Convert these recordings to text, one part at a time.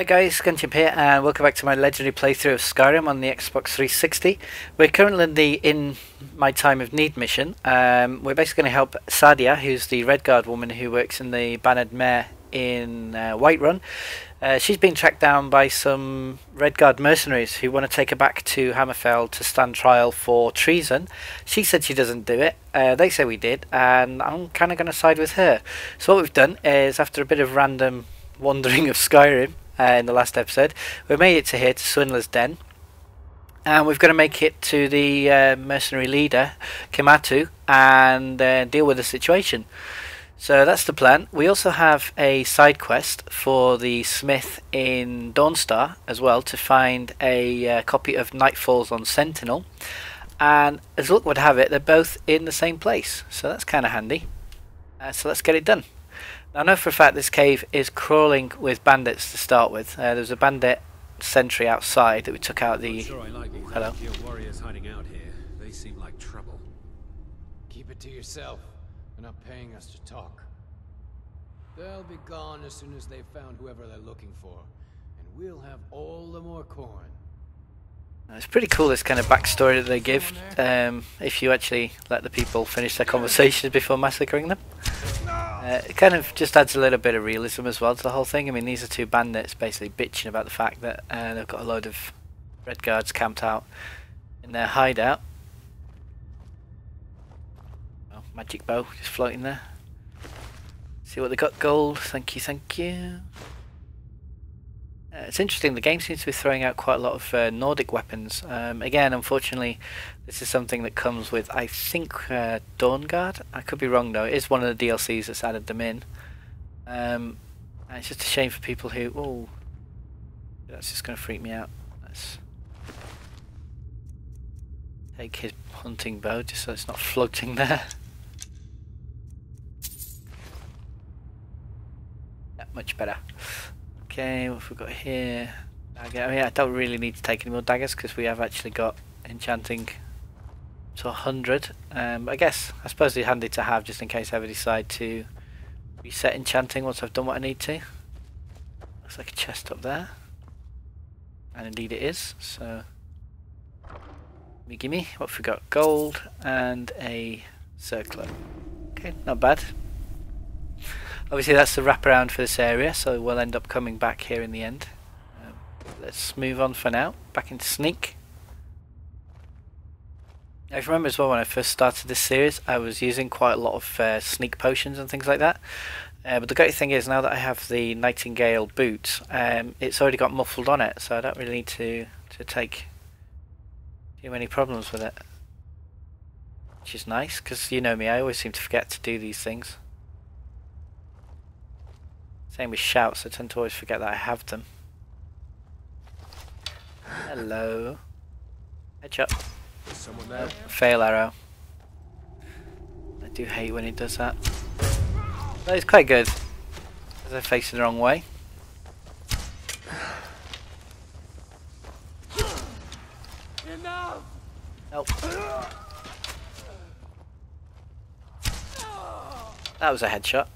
Hi guys, Gunchip here and welcome back to my legendary playthrough of Skyrim on the Xbox 360. We're currently in my time of need mission. We're basically going to help Saadia, who's the Redguard woman who works in the Bannered Mare in Whiterun. She's been tracked down by some Redguard mercenaries who want to take her back to Hammerfell to stand trial for treason. She said she doesn't do it. They say we did, and I'm kind of going to side with her. So what we've done is, after a bit of random wandering of Skyrim, in the last episode, we made it to here, to Swindler's den, and we've got to make it to the mercenary leader, Kematu, and deal with the situation. So that's the plan. We also have a side quest for the smith in Dawnstar as well, to find a copy of Nightfalls on Sentinel, and as luck would have it, they're both in the same place, so that's kind of handy. So let's get it done. Now, I know for a fact this cave is crawling with bandits to start with. There's a bandit sentry outside that we took out the... Sure, I like these Hello. warriors hiding out here. They seem like trouble. Keep it to yourself. They're not paying us to talk. They'll be gone as soon as they've found whoever they're looking for, and we'll have all the more corn. It's pretty cool, this kind of backstory that they give, if you actually let the people finish their conversations before massacring them. It kind of just adds a little bit of realism as well to the whole thing. I mean, these are two bandits basically bitching about the fact that they've got a load of Redguards camped out in their hideout. Oh, magic bow just floating there. See what they got, gold, thank you, thank you. It's interesting, the game seems to be throwing out quite a lot of Nordic weapons. Again, unfortunately, this is something that comes with, I think, Dawnguard. I could be wrong though, it is one of the DLCs that's added them in. And it's just a shame for people who... Oh, that's just going to freak me out. Let's take his hunting bow just so it's not floating there. Yeah, much better. Okay, what have we got here? Dagger. I mean, I don't really need to take any more daggers because we have actually got enchanting to 100. I suppose it's handy to have just in case I ever decide to reset enchanting once I've done what I need to. Looks like a chest up there, and indeed it is. So, gimme. What have we got? Gold and a circlet. Okay, not bad. Obviously that's the wraparound for this area, so we'll end up coming back here in the end. Let's move on for now, back into sneak. I remember as well when I first started this series, I was using quite a lot of sneak potions and things like that. But the great thing is, now that I have the Nightingale boots, it's already got muffled on it, so I don't really need to take too many problems with it. Which is nice, because you know me, I always seem to forget to do these things. Same with shouts, I tend to always forget that I have them. Hello. Headshot. Someone there? Fail arrow. I do hate when he does that. But it's quite good, because I face it the wrong way. Enough! Nope. That was a headshot.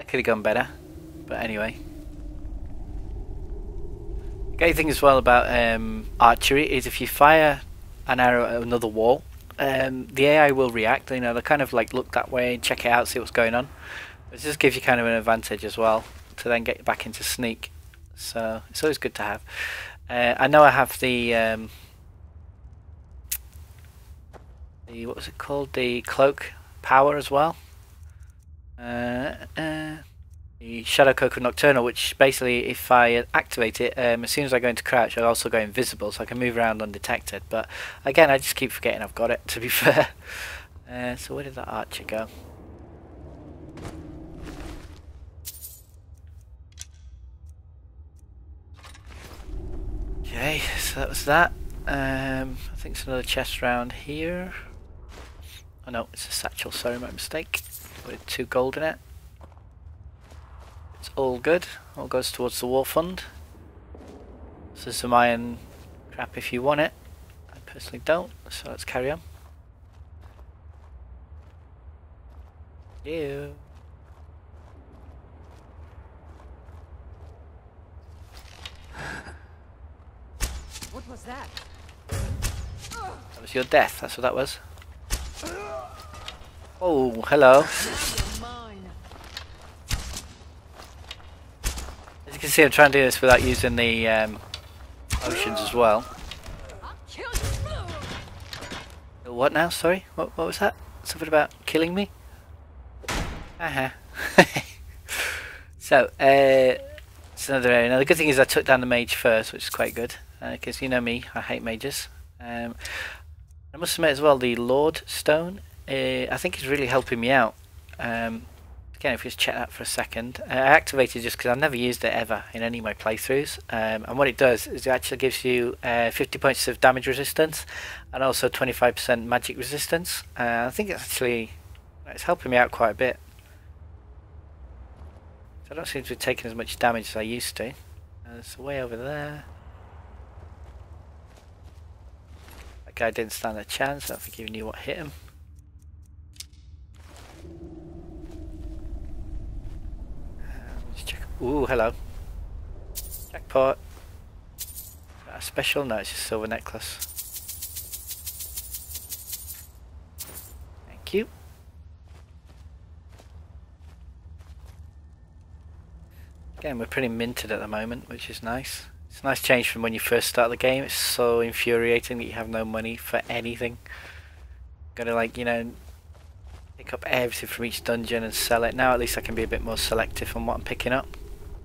Could have gone better, but anyway. The great thing as well about archery is if you fire an arrow at another wall, the AI will react. You know, they'll kind of like look that way, check it out, see what's going on. It just gives you kind of an advantage as well to then get back into sneak. So it's always good to have. I know I have the what was it called? The cloak power as well. The Shadow Cloak of Nocturnal, which basically, if I activate it, as soon as I go into crouch, I also go invisible, so I can move around undetected. But again, I just keep forgetting I've got it, to be fair. So where did that archer go? Okay, so that was that. I think it's another chest round here. Oh no, it's a satchel, sorry, my mistake. With 2 gold in it. It's all good. All goes towards the war fund. So there's some iron crap if you want it. I personally don't, so let's carry on. Ew. What was that? That was your death, that's what that was. Oh, hello. As you can see, I'm trying to do this without using the potions as well. What now? Sorry? What was that? Something about killing me? Uh-huh. So, it's another area. Now the good thing is I took down the mage first, which is quite good. Because you know me, I hate mages. I must admit as well, the Lord Stone, I think is really helping me out. Again, if you just check that for a second. I activated just because I've never used it ever in any of my playthroughs. And what it does is it actually gives you 50 points of damage resistance and also 25% magic resistance. I think it's helping me out quite a bit. So I don't seem to be taking as much damage as I used to. It's way over there. That guy didn't stand a chance. I don't think he knew what hit him. Just check. Ooh, hello. Jackpot. A special? No, it's just a silver necklace. Thank you. Again, we're pretty minted at the moment, which is nice. It's a nice change from when you first start the game. It's so infuriating that you have no money for anything. Gotta, like, you know, pick up everything from each dungeon and sell it. Now at least I can be a bit more selective on what I'm picking up.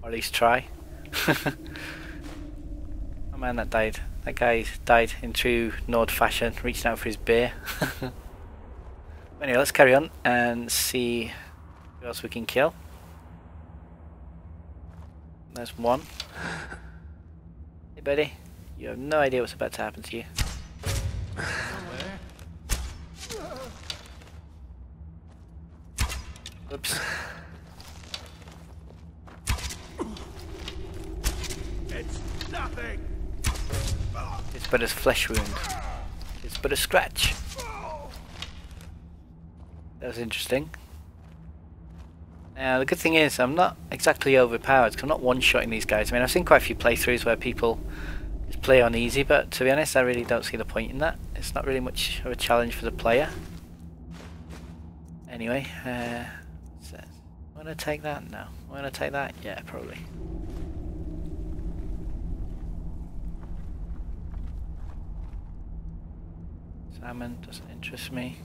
Or at least try. Oh man, that died. That guy died in true Nord fashion, reaching out for his beer. Anyway, let's carry on and see who else we can kill. There's one. Hey buddy, you have no idea what's about to happen to you. Oops. It's nothing. It's but a flesh wound. It's but a scratch. That was interesting. Now the good thing is I'm not exactly overpowered because I'm not one-shotting these guys. I mean, I've seen quite a few playthroughs where people just play on easy, but to be honest I really don't see the point in that. It's not really much of a challenge for the player. Anyway, so, I'm going to take that? No. I'm going to take that? Yeah, probably. Salmon doesn't interest me.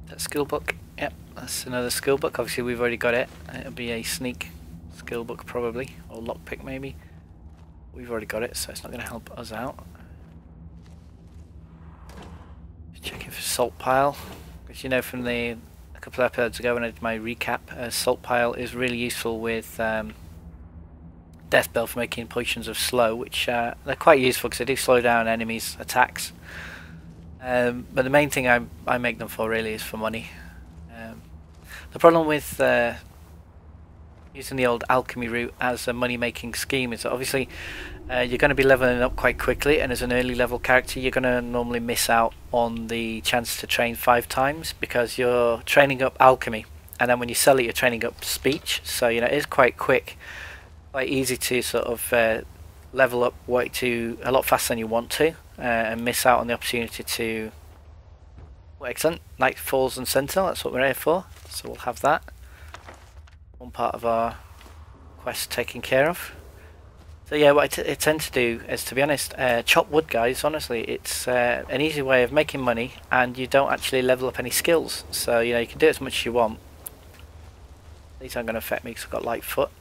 That skill book, yep, that's another skill book. Obviously we've already got it. It'll be a sneak skill book probably, or lockpick maybe. We've already got it, so it's not going to help us out. Just checking for salt pile, because you know from a couple of episodes ago when I did my recap, salt pile is really useful with death bell for making potions of slow, which they're quite useful because they do slow down enemies' attacks. But the main thing I make them for really is for money. The problem with using the old alchemy route as a money-making scheme is that obviously you're going to be leveling up quite quickly, and as an early level character you're going to normally miss out on the chance to train 5 times because you're training up alchemy, and then when you sell it you're training up speech, so you know it is quite quick, quite easy to sort of level up to a lot faster than you want to. And miss out on the opportunity to... Well, excellent, Nightfalls and Sentinel, that's what we're here for, so we'll have that. One part of our quest taken care of. So yeah, what I tend to do is, to be honest, chop wood, guys. Honestly, it's an easy way of making money and you don't actually level up any skills, so you know you can do as much as you want. These aren't going to affect me because I've got light foot.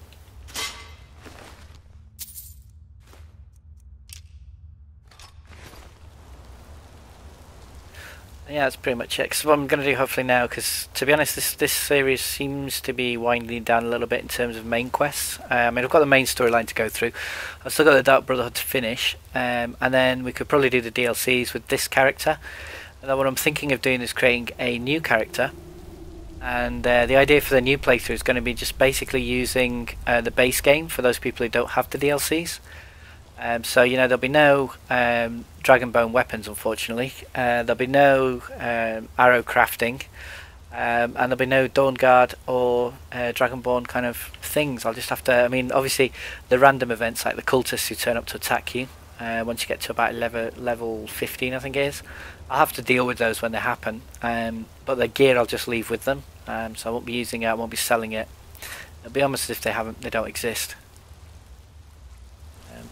Yeah, that's pretty much it. So what I'm going to do hopefully now, because to be honest this series seems to be winding down a little bit in terms of main quests. I mean, I've got the main storyline to go through. I've still got the Dark Brotherhood to finish, and then we could probably do the DLCs with this character. And then what I'm thinking of doing is creating a new character, and the idea for the new playthrough is going to be just basically using the base game for those people who don't have the DLCs. So you know there'll be no dragon bone weapons, unfortunately. There'll be no arrow crafting. and there'll be no Dawn Guard or Dragonborn kind of things. I'll just have to, I mean, obviously the random events like the cultists who turn up to attack you once you get to about level 15 I think it is, I'll have to deal with those when they happen, but the gear I'll just leave with them, so I won't be using it, I won't be selling it. It'll be almost as if they don't exist.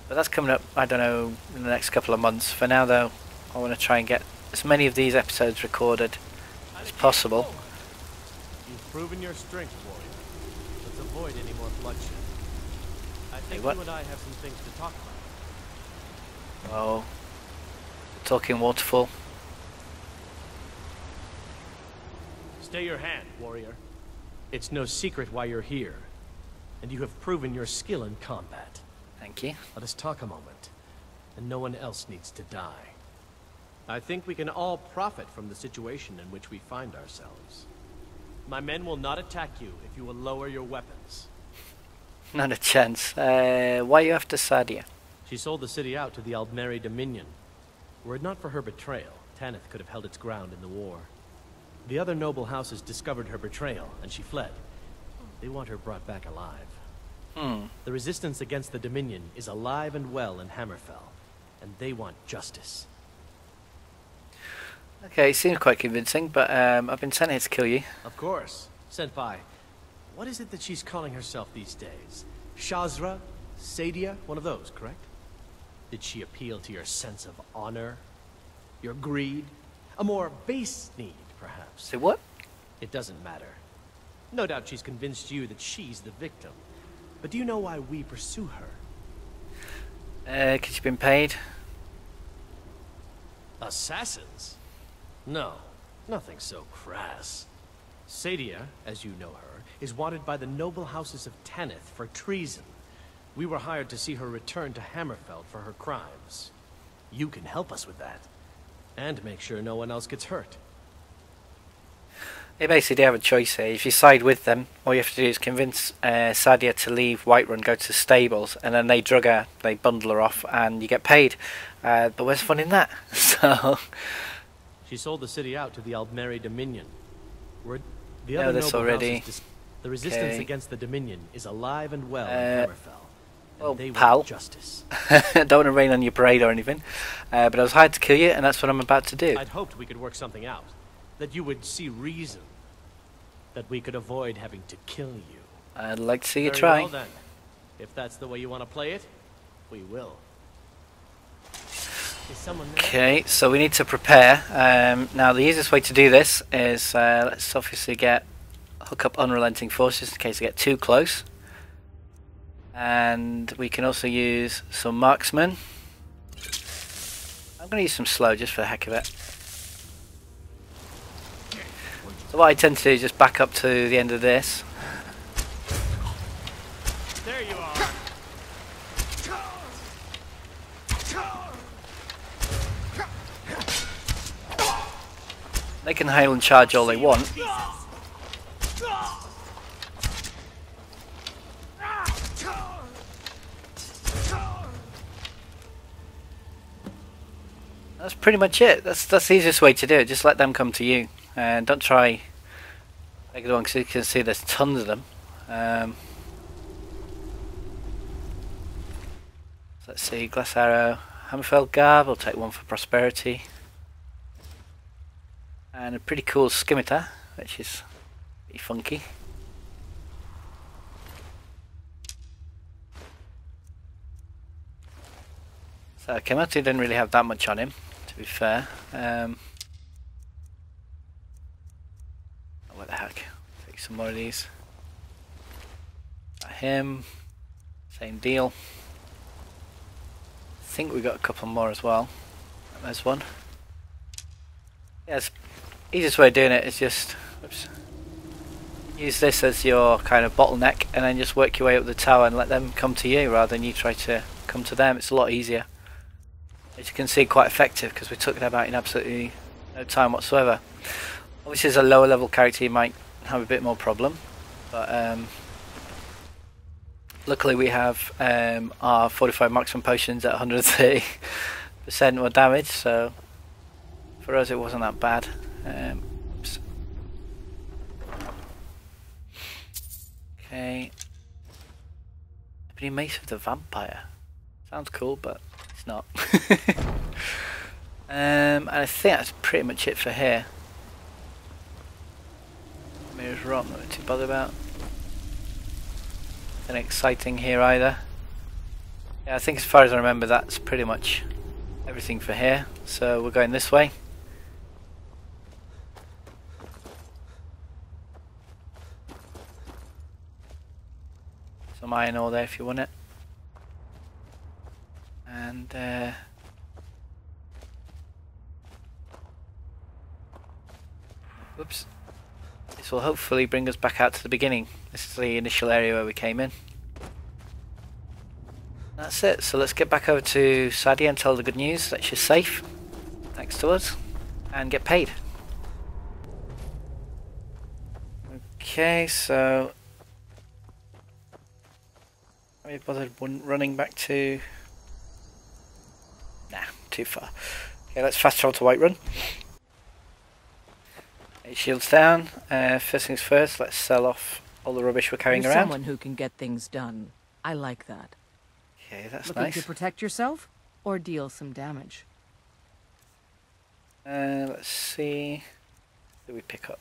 But that's coming up, I don't know, in the next couple of months. For now though, I want to try and get as many of these episodes recorded as possible. You've proven your strength, warrior. Let's avoid any more bloodshed. I think you and I have some things to talk about. Oh, talking waterfall. Stay your hand, warrior. It's no secret why you're here, and you have proven your skill in combat. Thank you. Let us talk a moment, and no one else needs to die. I think we can all profit from the situation in which we find ourselves. My men will not attack you if you will lower your weapons. Not a chance. Why are you after Saadia? She sold the city out to the Aldmeri Dominion. Were it not for her betrayal, Tanith could have held its ground in the war. The other noble houses discovered her betrayal, and she fled. They want her brought back alive. The resistance against the Dominion is alive and well in Hammerfell, and they want justice. Okay, it seems quite convincing, but I've been sent here to kill you. Of course. Sent by... What is it that she's calling herself these days? Shazra? Saadia? One of those, correct? Did she appeal to your sense of honor? Your greed? A more base need, perhaps? Say what? It doesn't matter. No doubt she's convinced you that she's the victim. But do you know why we pursue her? 'Cause you've been paid. Assassins? No, nothing so crass. Saadia, as you know her, is wanted by the noble houses of Tanith for treason. We were hired to see her return to Hammerfell for her crimes. You can help us with that, and make sure no one else gets hurt. They basically have a choice here. If you side with them, all you have to do is convince Saadia to leave Whiterun, go to the stables, and then they drug her, they bundle her off, and you get paid. But where's fun in that? So... She sold the city out to the Aldmeri Dominion. The know other this noble already. houses the resistance Okay. against the Dominion is alive and well in Hammerfell. Well, And they pal. want justice. I don't want to rain on your parade or anything, but I was hired to kill you, and that's what I'm about to do. I'd hoped we could work something out. That you would see reason. That we could avoid having to kill you. I'd like to see you Very try. well then. If that's the way you want to play it, we will. Is someone there? Okay, so we need to prepare. Now the easiest way to do this is let's obviously hook up unrelenting forces in case they get too close, and we can also use some marksmen. I'm going to use some slow just for the heck of it. So what I tend to do is just back up to the end of this. There you are. They can hail and charge all they want. That's pretty much it. That's the easiest way to do it. Just let them come to you, and don't try make it one, because you can see there's tons of them. So let's see, glass arrow, Hammerfell garb. We'll take one for prosperity, and a pretty cool scimitar, which is pretty funky. So Kematu didn't really have that much on him, to be fair. Oh, what the heck? Take some more of these. Got him. Same deal. I think we got a couple more as well. There's one. Yes, easiest way of doing it is just use this as your kind of bottleneck, and then just work your way up the tower and let them come to you rather than you try to come to them. It's a lot easier. As you can see, quite effective because we took them out in absolutely no time whatsoever. Obviously as a lower level character you might have a bit more problem, but luckily we have our 45 marksman potions at 130% more damage, so for us it wasn't that bad. Oops. Okay. Ebony Mace of the Vampire. Sounds cool, but it's not. And I think that's pretty much it for here. Mirror's Rock, not too bothered about. Nothing exciting here either. Yeah, I think as far as I remember, that's pretty much everything for here. So we're going this way. Some iron ore there if you want it. And whoops. This will hopefully bring us back out to the beginning. This is the initial area where we came in. That's it. So let's get back over to Saadia and tell her the good news that she's safe next to us and get paid. Okay, so are we bothered running back to... Nah, too far. Okay, let's fast travel to Whiterun. Shields down. First things first, let's sell off all the rubbish we're carrying You're around. someone who can get things done. I like that. Okay, that's Looking nice. to protect yourself or deal some damage? Let's see. What do we pick up?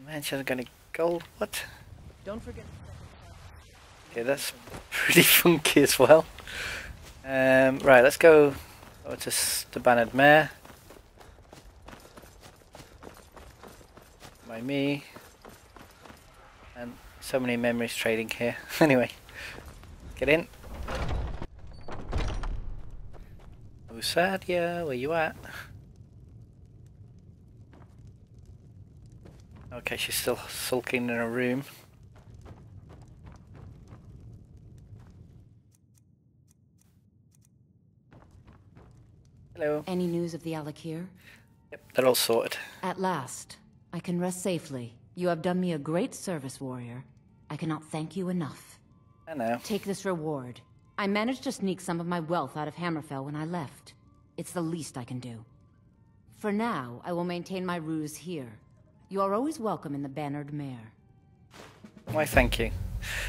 Man, she hasn't got any gold. What? Don't forget. Okay, that's pretty funky as well. Right, let's go over to the Bannered Mare. By me. And so many memories trading here. Anyway, get in. Oh, Saadia, where you at? Okay, she's still sulking in her room. Hello. Any news of the Alakir? Yep, they're all sorted. At last. I can rest safely. You have done me a great service, warrior. I cannot thank you enough. I know. Take this reward. I managed to sneak some of my wealth out of Hammerfell when I left. It's the least I can do. For now, I will maintain my ruse here. You are always welcome in the Bannered Mare. Why, thank you.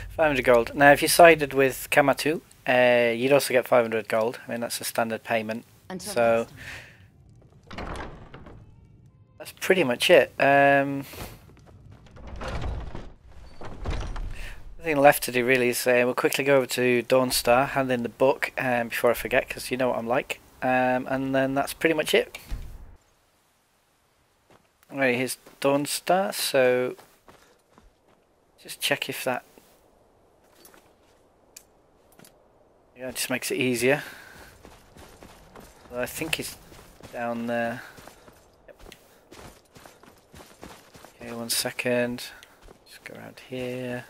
500 gold. Now, if you sided with Kematu, you'd also get 500 gold. I mean, that's a standard payment. Until So, next time. that's pretty much it. Nothing left to do really is we'll quickly go over to Dawnstar, hand in the book before I forget, because you know what I'm like. And then that's pretty much it. Right, here's Dawnstar, so just check if that... Yeah, it just makes it easier. Well, I think he's down there. Yep. Okay, 1 second. Just go around here.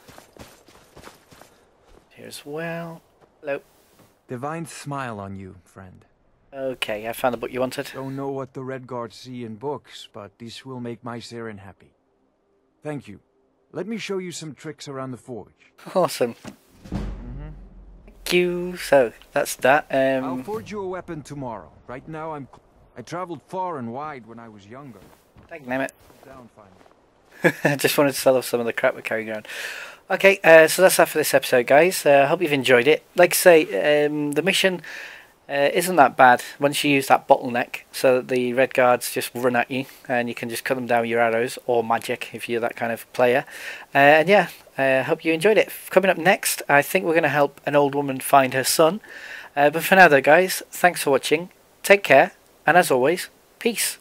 Here as well. Hello. Divine smile on you, friend. Okay, I found the book you wanted. Don't know what the Red Guards see in books, but this will make my Saren happy. Thank you. Let me show you some tricks around the forge. Awesome. Thank you. So, that's that. I'll forge you a weapon tomorrow. Right now I traveled far and wide when I was younger. Damn it. Down finally. I just wanted to sell off some of the crap we're carrying around. Okay, so that's that for this episode, guys. I hope you've enjoyed it. Like I say, the mission isn't that bad once you use that bottleneck, so that the red guards just run at you and you can just cut them down with your arrows or magic if you're that kind of player. And yeah, I hope you enjoyed it. Coming up next, I think we're going to help an old woman find her son. But for now though, guys, thanks for watching. Take care, and as always, peace.